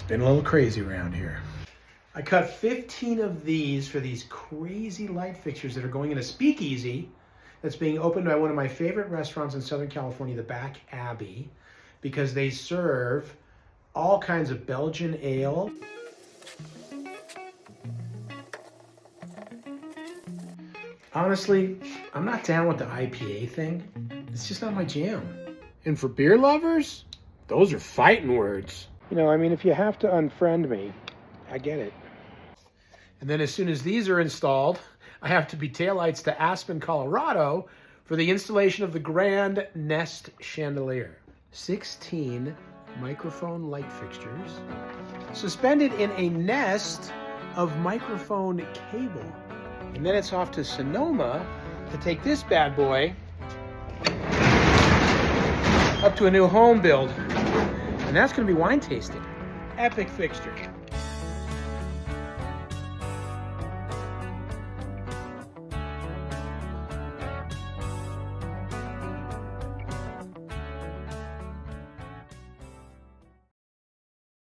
It's been a little crazy around here. I cut 15 of these for these crazy light fixtures that are going in a speakeasy that's being opened by one of my favorite restaurants in Southern California, the Back Abbey, because they serve all kinds of Belgian ale. Honestly, I'm not down with the IPA thing. It's just not my jam. And for beer lovers, those are fighting words. You know, I mean, if you have to unfriend me, I get it. And then as soon as these are installed, I have to be taillights to Aspen, Colorado for the installation of the Grand Nest Chandelier. 16 microphone light fixtures suspended in a nest of microphone cable. And then it's off to Sonoma to take this bad boy up to a new home build. And that's going to be wine tasting. Epic fixture.